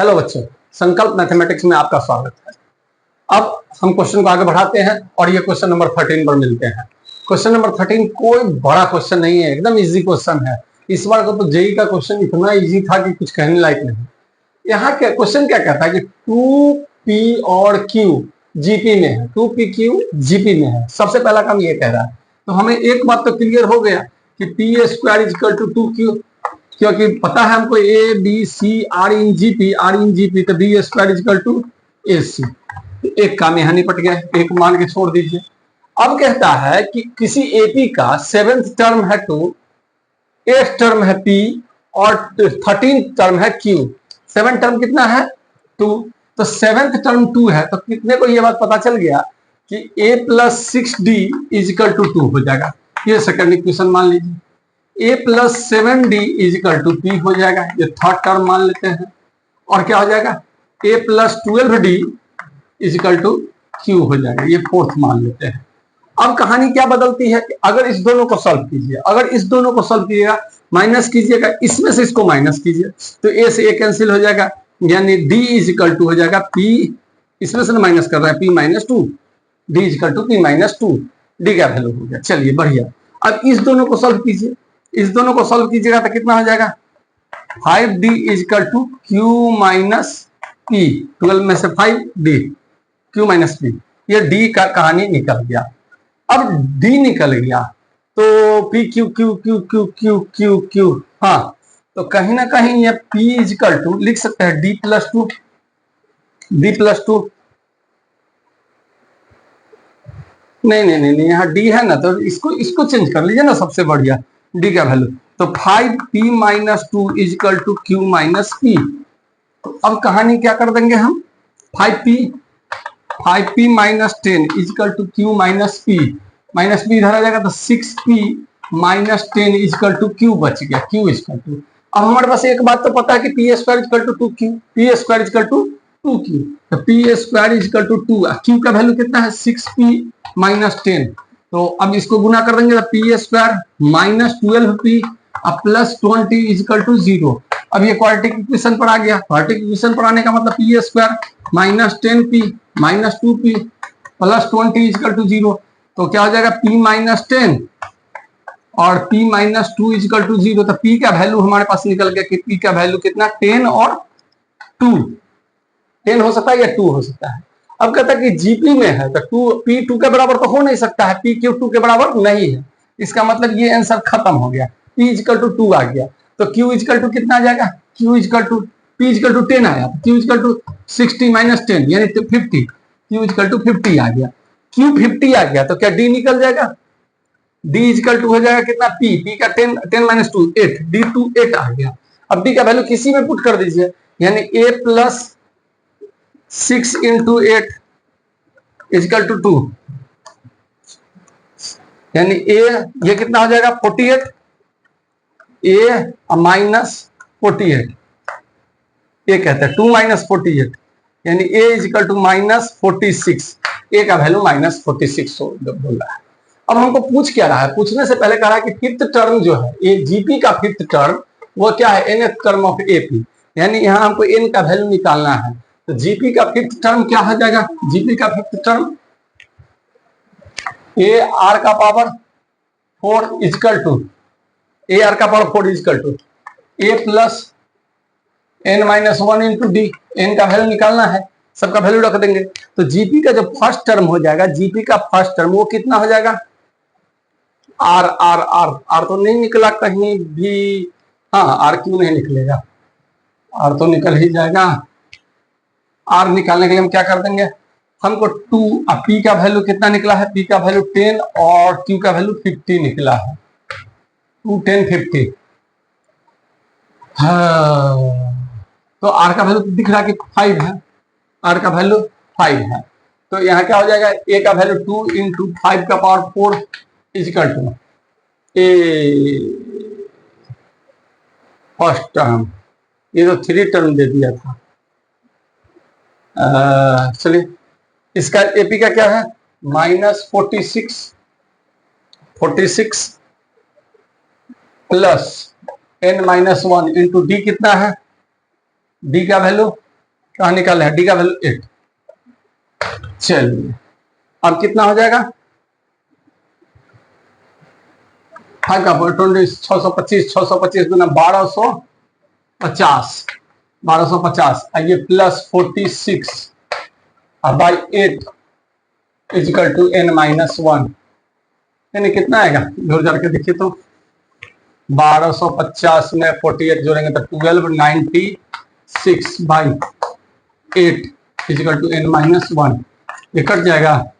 Hello बच्चों, संकल्प mathematics में आपका स्वागत है। अब हम क्वेश्चन को आगे बढ़ाते हैं और ये क्वेश्चन नंबर 13 पर मिलते हैं। क्वेश्चन नंबर 13 कोई बड़ा क्वेश्चन नहीं है, एकदम इजी क्वेश्चन है। इस बार का तो जेई का क्वेश्चन इतना इजी था कि कुछ कहने लायक नहीं। यहाँ क्या क्वेश्चन क्या कहता है कि 2p और q जीपी में है, 2pq जीपी में है। सबसे पहला काम ये कह रहा है, तो हमें एक बात तो क्लियर हो गया कि p square equal to 2q, क्योंकि पता है हमको A B C are in GP तो B square equal to A C. एक काम यहाँ निपट गया, एक मान के छोड़ दीजिए। अब कहता है कि किसी एपी का 7th टर्म है 2, 8th टर्म है p और 13th टर्म है q। 7th टर्म कितना है 2, तो 7th टर्म 2 है, तो कितने को ये बात पता चल गया कि a plus 6d is equal to 2 हो जाएगा। ये सेकंड इक्वेशन मान लीजिए। a plus 7d is equal to p हो जाएगा, ये थर्ड टर्म मान लेते हैं। और क्या हो जाएगा a plus 12d is equal to q हो जाएगा, ये फोर्थ मान लेते हैं। अब कहानी क्या बदलती है कि अगर इस दोनों को सॉल्व कीजिए, अगर इस दोनों को सॉल्व कीजिएगा, माइनस कीजिएगा, इसमें से इसको माइनस कीजिए तो a से a कैंसिल हो जाएगा, यानी d इजिकल टू हो जाएगा p, इसमें से माइनस कर रहा है p minus 2, d is equal to p minus 2, d का वैल्यू हो गया। चलिए बढ़िया। अब इस दोनों को सॉल्व कीजिए, इस दोनों को सॉल्व कीजिएगा तो कितना हो जाएगा 5d is equal to q minus p, 12 में से 5d q माइनस p, ये d का कहानी निकल गया। अब d निकल गया तो p q q q q q q q, हाँ तो कहीं ना कहीं ये p इजिकल टू लिख सकते हैं d प्लस 2, d प्लस 2, नहीं यहाँ d है ना, तो इसको चेंज कर लीजिए ना, सबसे बढ़िया d का वैल्यू। तो 5p minus 2 is equal to q minus p। तो अब कहानी क्या कर देंगे हम, 5p minus 10 is equal to q minus p, minus p इधर आ जाएगा तो 6p minus 10 is equal to q बच गया, q इजिकल टू। अब हमारे पास एक बात तो पता है कि p square is equal to 2q, p square is equal to 2q, तो p square is equal to 2, q का वैल्यू कितना है 6p माइनस 10। तो अब इसको गुना कर देंगे तो p square minus 12p plus 20 is equal to 0। अब ये क्वाड्रेटिक इक्वेशन पर आ गया। क्वाड्रेटिक इक्वेशन पर आने का मतलब p square minus 10p minus 2p plus 20 is equal to 0। तो क्या हो जाएगा p माइनस 10 और p माइनस 2 इजिकल टू 0। तो p का वैल्यू हमारे पास निकल गया कि p का वैल्यू कितना 10 और 2, 10 हो सकता है या 2 हो सकता है। अब कहता है कि जीपी में है तो p 2 के बराबर तो हो नहीं सकता है, p q 2 के बराबर नहीं है। इसका मतलब ये आंसर खत्म हो गया, p इजिकल टू 2 आ गया। तो q इजिकल टू कितना आ जाएगा, q is equal to p is equal to 10 आया, q इजिकल टू 60 माइनस 10 यानी 50, q इजिकल टू 50 आ गया। q 50 आ गया तो क्या d निकल जाएगा, d इजिकल टू हो जाएगा कितना p का 10 माइनस 2 8, d 2 8 आ गया। अब d का वैल्यू किसी में पुट कर दीजिए, यानी a plus 6 into 8 is equal to 2, यानी a ये कितना हो जाएगा 48, a माइनस 48, ये कहते हैं 2 माइनस 48, यानी a is equal to minus 46, a का वैल्यू माइनस 46 बोल रहा है। अब हमको पूछ क्या रहा है, पूछने से पहले कह रहा है कि फिफ्थ टर्म जो है ये जीपी का फिफ्थ टर्म वो क्या है nth टर्म ऑफ एपी, यानी यहाँ हमको n का वैल्यू निकालना है। तो जीपी का फिफ्थ टर्म क्या हो जाएगा, जीपी का फिफ्थ टर्म ए आर का power 4 is equal to a r का power 4 is equal to a plus n minus 1 into d, n का वैल्यू निकालना है, सबका वैल्यू रख देंगे। तो जीपी का जो फर्स्ट टर्म हो जाएगा, जीपी का फर्स्ट टर्म वो कितना हो जाएगा आर आर आर, आर तो नहीं निकला कहीं भी, हाँ आर क्यों नहीं निकलेगा, आर तो निकल ही जाएगा। आर निकालने के लिए हम क्या कर देंगे, हमको 2, अब p का वैल्यू कितना निकला है, p का वैल्यू 10 और q का वैल्यू 50 निकला है, 2 10 50। हाँ तो r का वैल्यू दिख रहा है कि 5 है, r का वैल्यू 5 है। तो यहाँ क्या हो जाएगा a का वैल्यू 2 इंटू 5 का power 4 is equal to a first term, ये तो 3 टर्म दे दिया था। चलिए इसका एपी का क्या है minus 46 plus n minus 1 into D कितना है, डी का वैल्यू कहाँ निकाले है, डी का वैल्यू 8। चलिए अब कितना हो जाएगा, 5 का 20 625, 625 गुना 1250, 1250 आइए plus 46 by 8 is equal to n-1, यानी कितना आएगा, जोड़ जाड़ के देखिए तो 1250 में 48 जोड़ेंगे तो 1296 बाई 8 इजिकल टू n-1, ये कट जाएगा,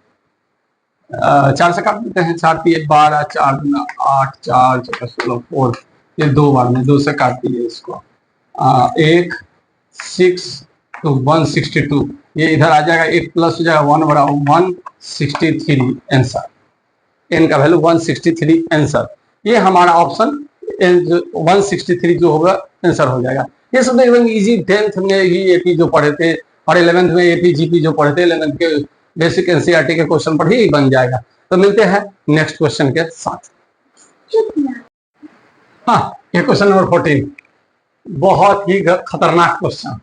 4 से काट देते हैं, 4 3 12, 4 गुना 8, 4 16 4, ये 2 बार में 2 से काट दिए इसको, 1 6 तो 162, ये इधर आ जाएगा, 1 प्लस हो जाएगा 1 बड़ा 163 आंसर, n का वैल्यू 163 आंसर, ये हमारा ऑप्शन 163 जो होगा आंसर हो जाएगा। ये सब एकदम इजी, 10th में ही एपी जो पढ़े थे और 11th में एपी जीपी जो पढ़े थे, 11th के बेसिक एनसीईआरटी के क्वेश्चन पर ही बन जाएगा। तो मिलते हैं नेक्स्ट क्वेश्चन के साथ। हाँ, ये क्वेश्चन नंबर 14 बहुत ही खतरनाक क्वेश्चन।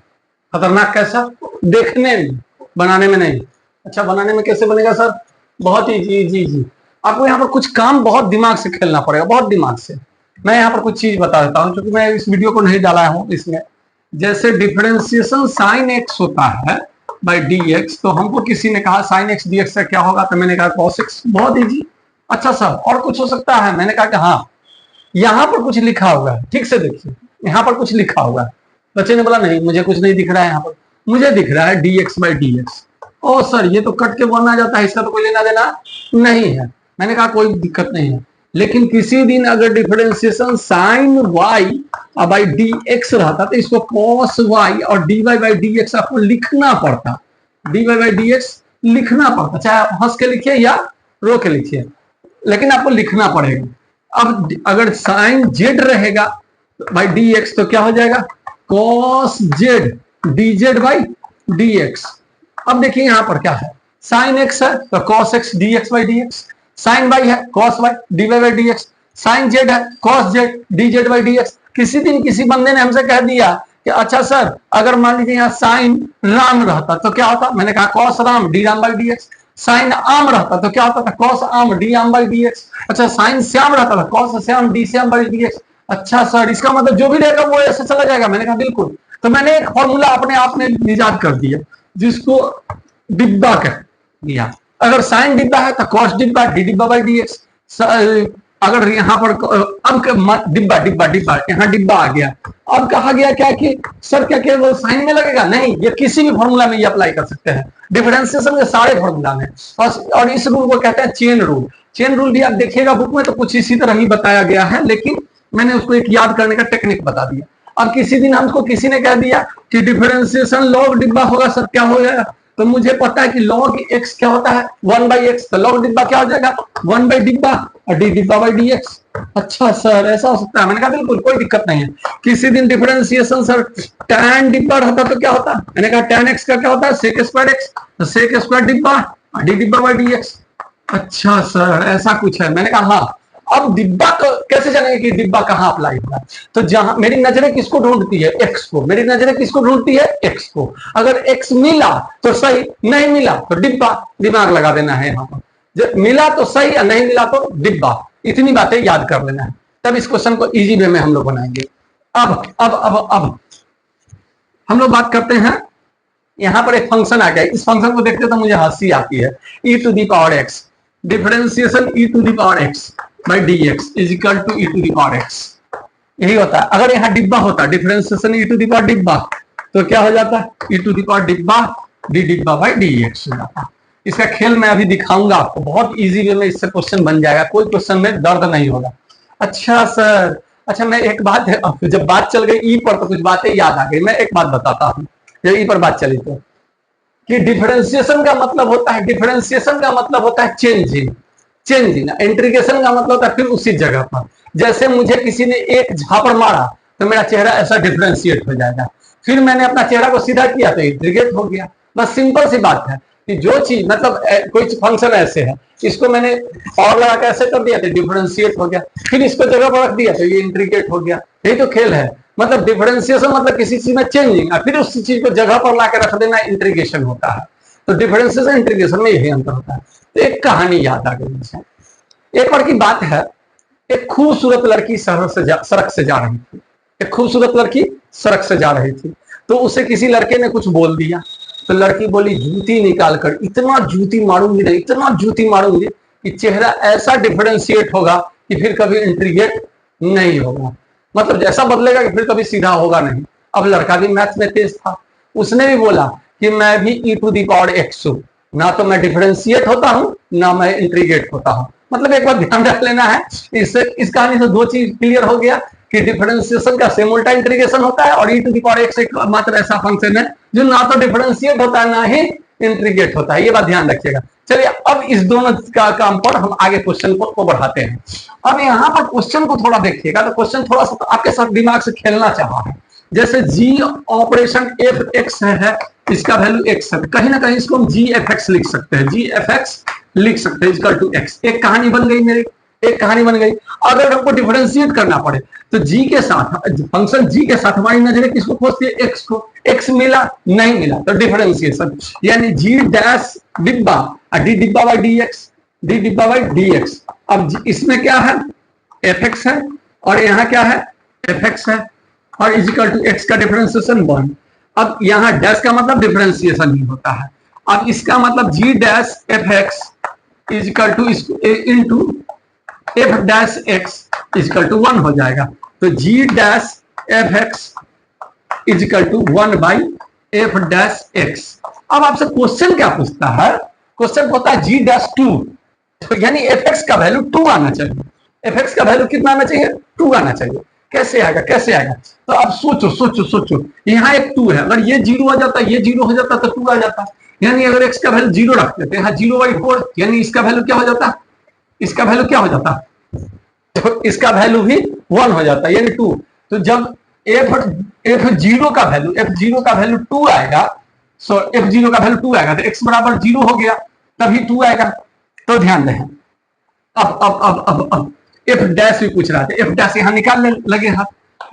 खतरनाक कैसा, देखने में, बनाने में नहीं। अच्छा बनाने में कैसे बनेगा सर, बहुत ही जी आपको यहाँ पर कुछ काम बहुत दिमाग से खेलना पड़ेगा, बहुत दिमाग से। मैं यहाँ पर कुछ चीज बता देता हूँ क्योंकि मैं इस वीडियो को नहीं डाला हूँ इसमें। जैसे डिफरेंशिएशन साइन एक्स होता है बाई डी एक्स, तो हमको किसी ने कहा साइन एक्स डी एक्स से क्या होगा, तो मैंने कहा कॉस एक्स, बहुत इजी। अच्छा सर और कुछ हो सकता है, मैंने कहा कि हाँ यहाँ पर कुछ लिखा हुआ है, ठीक से देखिए यहाँ पर कुछ लिखा हुआ है। बच्चे ने बोला नहीं मुझे कुछ नहीं दिख रहा है, यहाँ पर मुझे दिख रहा है d x by d x. ओ सर ये तो कट के बोलना जाता है, इसका तो कोई लेना देना नहीं है। मैंने कहा कोई दिक्कत नहीं है, लेकिन किसी दिन अगर differentiation sine y by d x रहता तो इसको कॉस वाई और d y by d x आपको लिखना पड़ता, d y by d x लिखना पड़ता, चाहे आप हंस के लिखिए या रो के लिखिए, लेकिन आपको लिखना पड़ेगा। अब अगर साइन जेड रहेगा बाई डी एक्स तो क्या हो जाएगा, cos z d z by d x. अब देखिए यहां पर क्या है, साइन एक्स है तो cos x d x by d x, sine y है cos y d y by d x, sine z है cos z d z by d x. किसी दिन किसी बंदे ने हमसे कह दिया कि अच्छा सर अगर मान लीजिए यहाँ साइन राम रहता तो क्या होता, मैंने कहा cos Ram d Ram by d x. Sine आम रहता तो क्या होता था, कॉस आम डी आम बाई डी एक्स। अच्छा साइन श्याम रहता था, cos Shyam D Shyam by d x. अच्छा सर इसका मतलब जो भी रहेगा वो ऐसे चला जाएगा, मैंने कहा बिल्कुल। तो मैंने एक फॉर्मूला अपने आप में निजात कर दिया जिसको डिब्बा कह दिया। अगर साइन डिब्बा है तो कॉस डिब्बा डी डिब्बा बाई डी एक्स। अगर यहाँ पर अब डिब्बा डिब्बा डिब्बा यहाँ डिब्बा आ गया, अब कहा गया क्या कि सर क्या केवल साइन में लगेगा, नहीं ये किसी भी फॉर्मूला में ये अप्लाई कर सकते हैं, डिफरेंशिएशन के सारे फॉर्मूला में। और इस रूल को कहते हैं चेन रूल। चेन रूल भी आप देखिएगा बुक में तो कुछ इसी तरह ही बताया गया है, लेकिन मैंने उसको एक याद करने का टेक्निक बता दिया। अब किसी दिन हमको किसी ने कह दिया कि डिफरेंशिएशन लॉग डिब्बा होगा, सर क्या हो जाएगा, तो मुझे पता है कि log x क्या होता है 1 बाई एक्स, तो log डिब्बा क्या हो जाएगा 1 बाई डिब्बा और डी डिब्बा बाई डी एक्स। अच्छा सर ऐसा हो सकता है, मैंने कहा बिल्कुल कोई दिक्कत नहीं है। किसी दिन डिफरेंशिएशन सर tan डिब्बा रहता तो क्या होता, मैंने कहा tan x का क्या होता है sec स्क्वायर x, तो sec स्क्वायर डिब्बा डी डिब्बा बाई डी एक्स। अच्छा सर ऐसा कुछ है, मैंने कहा हाँ। अब डिब्बा को कैसे जानेंगे कि डिब्बा कहाँ अप्लाई होगा, तो जहां मेरी नजरें किसको ढूंढती है, एक्स को, मेरी नजरें किसको ढूंढती है एक्स को। अगर एक्स मिला तो सही, नहीं मिला तो डिब्बा, दिमाग लगा देना है यहाँ पर, जब मिला तो सही और नहीं मिला तो डिब्बा। इतनी बातें याद कर लेना है, तब इस क्वेश्चन को इजी वे में हम लोग बनाएंगे। अब हम लोग बात करते हैं, यहाँ पर एक फंक्शन आ गया, इस फंक्शन को देखते तो मुझे हंसी आती है, e to the power x, differentiation e to the power x by d x is equal to e to the power x. यही होता है। अगर यहाँ डिब्बा होता differentiation e to the power डिब्बा तो क्या हो जाता है ई टू दी पावर डिब्बा डी डिब्बा बाई डी एक्स हो जाता है। इसका खेल मैं अभी दिखाऊंगा आपको, बहुत इजी वे में इससे क्वेश्चन बन जाएगा, कोई क्वेश्चन में दर्द नहीं होगा। अच्छा सर, अच्छा मैं एक बात है, जब बात चल गई ई पर तो कुछ बातें याद आ गई, मैं एक बात बताता हूँ जब ई पर बात चली तो, कि डिफरेंशिएशन का मतलब होता है, डिफरेंशिएशन का मतलब होता है चेंजिंग, चेंजिंग। इंटीग्रेशन का मतलब होता है फिर उसी जगह पर। जैसे मुझे किसी ने एक झापड़ मारा तो मेरा चेहरा ऐसा डिफरेंशिएट हो जाएगा, फिर मैंने अपना चेहरा को सीधा किया तो इंटीग्रेट हो गया। बस सिंपल सी बात है कि जो चीज मतलब कोई फंक्शन ऐसे है, इसको मैंने और लगा के ऐसे कर दिया तो डिफरेंशिएट हो गया, फिर इसको जगह पर रख दिया तो ये इंटीग्रेट हो गया। यही तो खेल है। मतलब डिफरेंशिएशन मतलब किसी चीज में चेंजिंग और फिर उस चीज को जगह पर लाकर रख देना इंटीग्रेशन होता है। तो डिफरेंशिएशन इंटीग्रेशन में यही अंतर होता है। तो एक कहानी याद आ गई। एक बार की बात है, एक खूबसूरत लड़की सड़क से जा रही थी। एक खूबसूरत लड़की सड़क से जा रही थी, तो उसे किसी लड़के ने कुछ बोल दिया। तो लड़की बोली, जूती निकाल कर इतना जूती मारूंगी ना, इतना जूती मारूंगी कि चेहरा ऐसा डिफरेंशिएट होगा कि फिर कभी इंटीग्रेट नहीं होगा। मतलब जैसा बदलेगा कि फिर कभी सीधा होगा नहीं। अब लड़का भी मैथ में तेज था, उसने भी बोला कि मैं भी e⁻x हूं, ना तो मैं डिफरेंशिएट होता हूं ना मैं इंटीग्रेट होता हूं। मतलब एक बार ध्यान रख लेना है, इससे इस कहानी से दो चीज क्लियर हो गया कि डिफरेंशिएशन का सिमुलटा इंटीग्रेशन होता है और e⁻x एक मात्र ऐसा फंक्शन है जो ना तो डिफरेंशिएट होता है ना ही इंटीग्रेट होता है। ये बात ध्यान रखिएगा। चलिए अब इस दोनों का काम पर हम आगे क्वेश्चन को बढ़ाते हैं। अब यहाँ पर क्वेश्चन को थोड़ा देखिएगा, तो क्वेश्चन थोड़ा सा आपके साथ दिमाग से खेलना चाह है। जैसे जी ऑपरेशन एफ एक्स है, इसका वैल्यू एक्स है, कहीं ना कहीं इसको हम जी एफ एक्स लिख सकते हैं, जी एफ एक्स लिख सकते हैं इक्वल टू एक्स। एक कहानी बन गई मेरी, एक कहानी बन गई। अगर हमको डिफरेंशिएट करना पड़े तो जी के साथ, फंक्शन जी के साथ हमारी नजरें किसको खोजती है, एक्स को। एक्स मिला नहीं मिला तो डिफरेंशिएशन, यानी जी डैश डिब्बा डी डिब्बा बाई डी एक्स, डी डिब्बा बाई डी एक्स। अब इसमें क्या है, एफ एक्स है और यहाँ क्या है, एफ एक्स है और इजिकल टू एक्स का डिफरेंशिएशन 1। अब यहाँ डैश का मतलब डिफरेंशिएशन ही होता है। अब इसका मतलब g dash f x equal to into f dash x equal to 1 हो जाएगा। तो g dash f x equal to 1 by f dash x. अब आपसे क्वेश्चन क्या पूछता है, क्वेश्चन होता है जी डैश 2, तो यानी एफ एक्स का वैल्यू 2 आना चाहिए। एफ एक्स का वैल्यू कितना आना चाहिए, 2 आना चाहिए। कैसे आएगा, कैसे आएगा? तो अब सोचो सोचो सोचो, यहाँ एक 2 है, अगर ये 0 आ जाता, ये 0 हो जाता तो 2 आ जाता। यानी अगर एक्स का वैल्यू 0 रख देते हैं, 0/4, यानी इसका वैल्यू क्या हो जाता, इसका वैल्यू क्या हो जाता, तो इसका वैल्यू भी 1 हो जाता, यानी 2। तो जब f0 का वैल्यू, f0 का वैल्यू 2 आएगा, f0 का वैल्यू 2 आएगा तो x बराबर 0 हो गया, तभी 2 आएगा। तो ध्यान दें, अब एफ डैश भी पूछ रहा था, एफ डैश यहां निकाल लगे हाथ,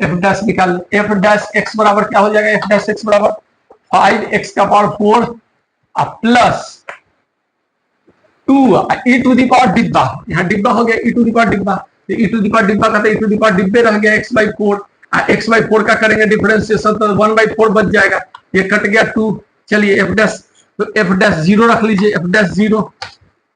एफ डैश निकाल, एफ डैश एक्स बराबर क्या हो जाएगा, एफ डैश एक्स बराबर 5x का power 4 plus 2 e to the power डिब्बा, यहाँ डिब्बा हो गया, e टू दी पावर डिब्बा, तो e टू दी पावर डिब्बा का तो e टू दी पावर डिब्बे रह गया x/4, x/4 का करेंगे डिफरेंशिएशन तो 1/4 बच जाएगा, ये कट गया 2। चलिए एफ डैश, तो एफ डैश 0 रख लीजिए, एफ डैश 0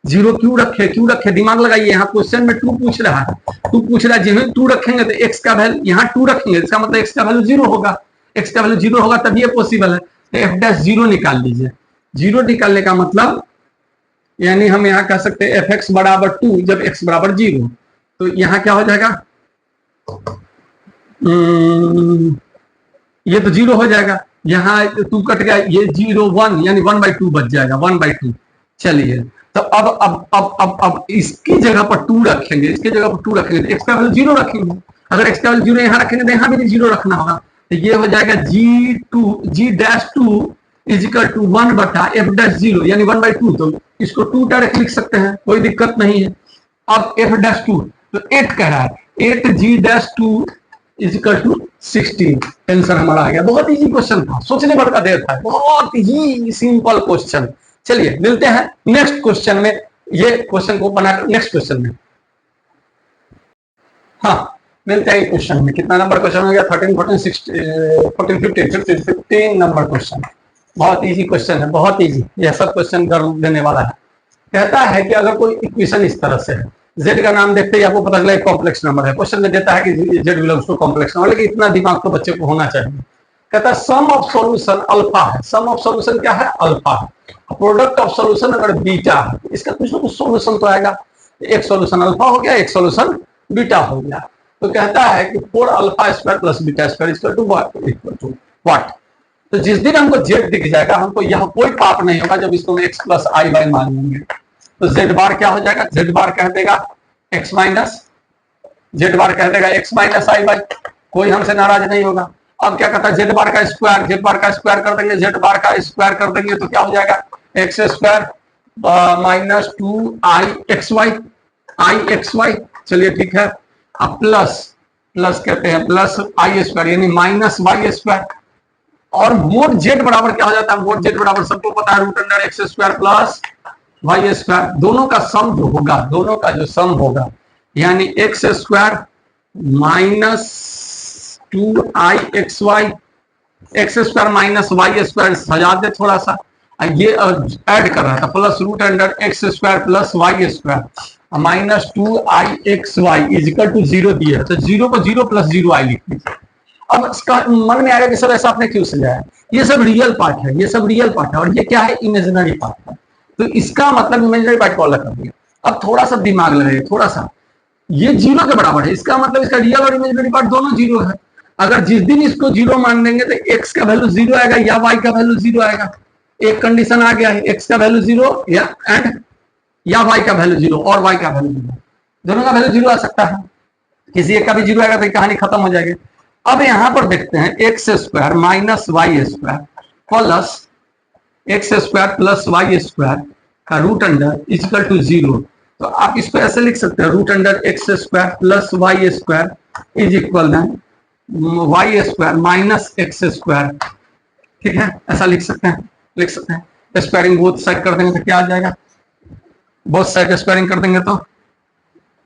क्यों रखे, क्यों रखे, दिमाग लगाइए। यहाँ क्वेश्चन में 2 पूछ रहा है, 2 पूछ रहा है, जिन्हें 2 रखेंगे तो x का वैल्यू यहाँ 2 रखेंगे, इसका मतलब x का वैल्यू 0 होगा, x का वैल्यू 0 होगा तभी ये पॉसिबल है। तो एफ डैश 0 निकाल लीजिए। 0 निकालने का मतलब यानी हम यहाँ कह सकते हैं एफ एक्स बराबर 2 जब x बराबर 0, तो यहाँ क्या हो जाएगा, ये तो 0 हो जाएगा, यहाँ 2 कट गया, ये 0 1 यानी 1/2 बच जाएगा, 1/2। चलिए तो अब इसकी जगह पर 2 रखेंगे, इसकी जगह पर 2 रखेंगे तो x का वैल्यू 0 रखेंगे, अगर x का वैल्यू 0 यहाँ रखेंगे तो यहाँ भी 0 रखना होगा, तो ये हो जाएगा जी डैश 2 इजिकल टू 1 बटा एफ डैश 0 यानी 1/2। तो इसको 2 डायरेक्ट लिख सकते हैं, कोई दिक्कत नहीं है। अब एफ डैश 2 तो 8 कह रहा है, 8 जी डैश 2 इजिकल टू 16। आंसर हमारा आ गया। बहुत इजी क्वेश्चन था, सोचने भर का देर था, बहुत ही सिंपल क्वेश्चन। चलिए मिलते हैं नेक्स्ट क्वेश्चन में, ये क्वेश्चन को बनाकर नेक्स्ट क्वेश्चन में, हाँ मिलते हैं क्वेश्चन में। कितना नंबर क्वेश्चन हो गया, 13 14 16 14 15 नंबर क्वेश्चन। बहुत इजी क्वेश्चन है, बहुत इजी, यह सब क्वेश्चन कर देने वाला है। कहता है कि अगर कोई इक्वेशन इस तरह से है, z का नाम देखते ही आपको पता चला एक कॉम्प्लेक्स नंबर है, क्वेश्चन में देता है कि z belongs to complex number, लेकिन इतना दिमाग तो बच्चे को होना चाहिए। कहता है सम ऑफ सॉल्यूशन अल्फा है, सम ऑफ सॉल्यूशन क्या है, अल्फा है, प्रोडक्ट ऑफ सॉल्यूशन अगर बीटा है, इसका कुछ ना कुछ सॉल्यूशन तो आएगा, एक सॉल्यूशन अल्फा हो गया, एक सॉल्यूशन बीटा हो गया। तो कहता है कि 4 alpha square plus beta square equal to what. तो जिस दिन हमको z दिख जाएगा, हमको यह कोई पाप नहीं होगा जब इसको x प्लस आई बाई मान लेंगे, तो z बार क्या हो जाएगा, z बार कह देगा x माइनस, z बार कह देगा x माइनस आई बाई, कोई हमसे नाराज नहीं होगा। अब क्या कहता है, z बार का स्क्वायर, z बार का स्क्वायर कर देंगे, z बार का स्क्वायर कर देंगे तो क्या हो जाएगा, एक्स स्क्वायर माइनस 2 आई एक्स वाई, चलिए ठीक है, अब प्लस प्लस कहते हैं प्लस आई स्क्वायर यानी माइनस वाई स्क्वायर, और मोड जेड बराबर क्या हो जाता है, मोड जेड बराबर सबको पता है root under x square plus y square, दोनों का सम जो होगा, दोनों का जो सम होगा यानी x square minus 2i x y, x square minus y square सजा दे थोड़ा सा, ये ऐड कर रहा था plus root under x square plus y square minus 2i x y is equal to 0 दिया, तो 0 को 0 प्लस 0i लिख दीजिए। अब इसका मन में आएगा कि सर ऐसा आपने क्यों सजाया, ये सब रियल पार्ट है, ये सब रियल पार्ट है, और ये क्या है, इमेजिनरी पार्ट है, तो इसका मतलब इमेजिनरी पार्ट को अलग कर दिया। अब थोड़ा सा दिमाग लगाइए, थोड़ा सा, ये 0 के बराबर है, इसका मतलब इसका रियल और इमेजिनरी पार्ट दोनों 0 है। अगर जिस दिन इसको 0 मान देंगे तो x का वैल्यू 0 आएगा या y का वैल्यू 0 आएगा, एक कंडीशन आ गया है, x का वैल्यू 0 या y का वैल्यू 0 और y का वैल्यू 0, दोनों का वैल्यू 0 आ सकता है, किसी एक का भी 0 आएगा तो कहानी खत्म हो जाएगी। अब यहां पर देखते हैं x square minus y square plus x square plus y square का रूट अंडर इक्वल टू 0, तो आप इसको ऐसे लिख सकते हैं root under x square plus y square is equal y square minus x square, ठीक है, ऐसा लिख सकते हैं। स्क्वायरिंग बोथ साइड कर देंगे तो क्या आ जाएगा, बोथ साइड स्क्वायरिंग कर देंगे तो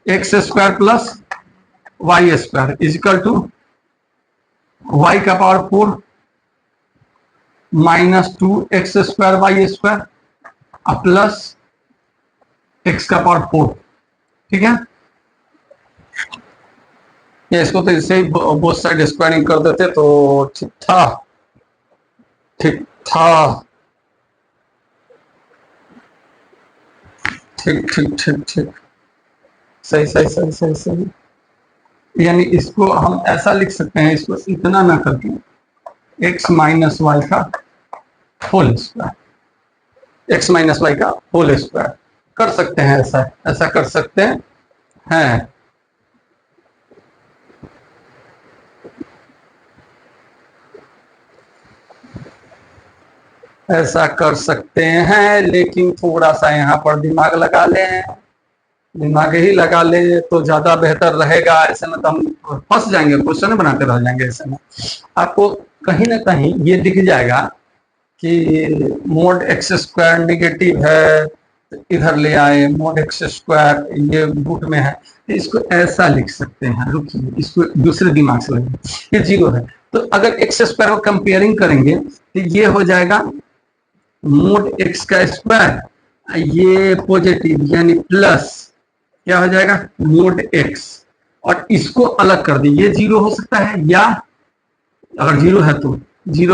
x square plus y square is equal to y का power 4 minus 2x square y square plus x का पावर 4, ठीक है। ये इसको तो इससे ही बोथ साइड स्क्वायरिंग कर देते तो ठीक था, ठीक था, ठीक ठीक ठीक ठीक, सही सही सही सही सही, यानी इसको हम ऐसा लिख सकते हैं, इसको इतना ना करके x माइनस वाई का whole square, x minus y का होल स्क्वायर कर सकते हैं, ऐसा ऐसा कर सकते हैं। ऐसा कर सकते हैं, लेकिन थोड़ा सा यहाँ पर दिमाग लगा लें, दिमाग ही लगा ले तो ज्यादा बेहतर रहेगा, ऐसे में तो हम फंस जाएंगे, क्वेश्चन बनाते रह जाएंगे। ऐसे में आपको कहीं ना कहीं ये दिख जाएगा कि मोड एक्स स्क्वायर निगेटिव है, इधर ले आए मोड एक्स स्क्वायर ये रूट में है, तो इसको ऐसा लिख सकते हैं, रुकिए इसको दूसरे दिमाग से लेंगे, ये 0 है, तो अगर एक्स स्क्वायर को कंपेयरिंग करेंगे तो ये हो जाएगा मोड एक्स का स्क्वायर, ये पॉजिटिव यानी प्लस क्या हो जाएगा मोड एक्स, और इसको अलग कर दी, ये 0 हो सकता है, या अगर 0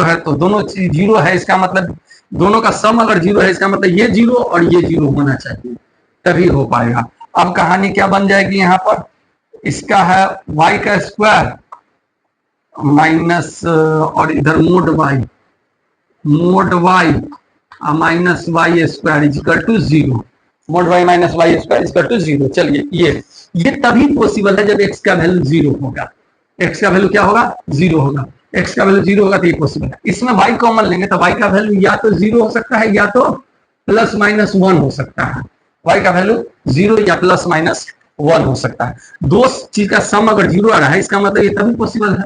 है तो दोनों चीज 0 है, इसका मतलब दोनों का सम अगर 0 है इसका मतलब ये 0 और ये 0 होना चाहिए, तभी हो पाएगा। अब कहानी क्या बन जाएगी, यहाँ पर इसका है y का स्क्वायर माइनस और इधर mod y minus y square equal to 0, mod y minus y square equal to 0। चलिए ये तभी पॉसिबल है जब x का वैल्यू 0 होगा, x का वैल्यू क्या होगा 0 होगा, x का वैल्यू 0 होगा तो ये पॉसिबल है। इसमें y कॉमन लेंगे तो y का वैल्यू या तो 0 हो सकता है या तो प्लस माइनस 1 हो सकता है, y का वैल्यू 0 या प्लस माइनस 1 हो सकता है। दो चीज का सम अगर 0 आ रहा है इसका मतलब ये तभी पॉसिबल है,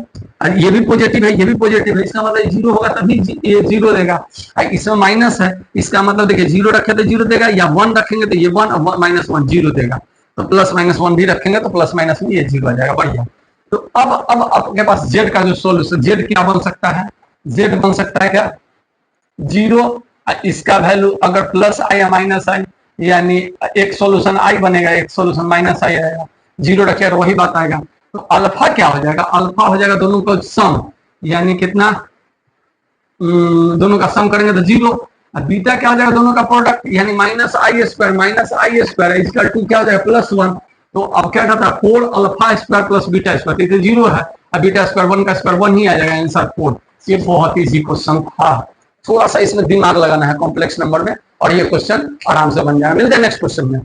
ये भी पॉजिटिव है ये भी पॉजिटिव है, इसका मतलब 0 होगा तभी ये 0 देगा। इसमें माइनस है इसका मतलब देखिए 0 रखे तो 0 देगा, या 1 रखेंगे तो ये 1 और माइनस 1 0 देगा, तो प्लस माइनस 1 भी रखेंगे तो प्लस माइनस में ये 0 आ जाएगा, बढ़िया। तो अब आपके पास z का जो सोल्यूशन, z क्या बन सकता है, z बन सकता है क्या 0, इसका वैल्यू अगर प्लस आई या माइनस आई, यानी एक सोल्यूशन आई बनेगा एक सोल्यूशन माइनस आई आएगा, 0 रखे तो वही बात आएगा। तो अल्फा क्या हो जाएगा, अल्फा हो जाएगा दोनों का सम, यानी कितना दोनों का सम करेंगे तो 0, और बीटा क्या हो जाएगा दोनों का प्रोडक्ट, यानी माइनस आई स्क्वायर इसका 2 क्या हो जाएगा प्लस 1। तो अब क्या कहता है 4 alpha square plus beta square, तो 0 है, अब बीटा स्क्वायर 1 का स्क्वायर 1 ही आ जाएगा, आंसर 4। ये बहुत इजी क्वेश्चन था, थोड़ा सा इसमें दिमाग लगाना है कॉम्प्लेक्स नंबर में, और ये क्वेश्चन आराम से बन जाएगा। मिलते हैं नेक्स्ट क्वेश्चन में।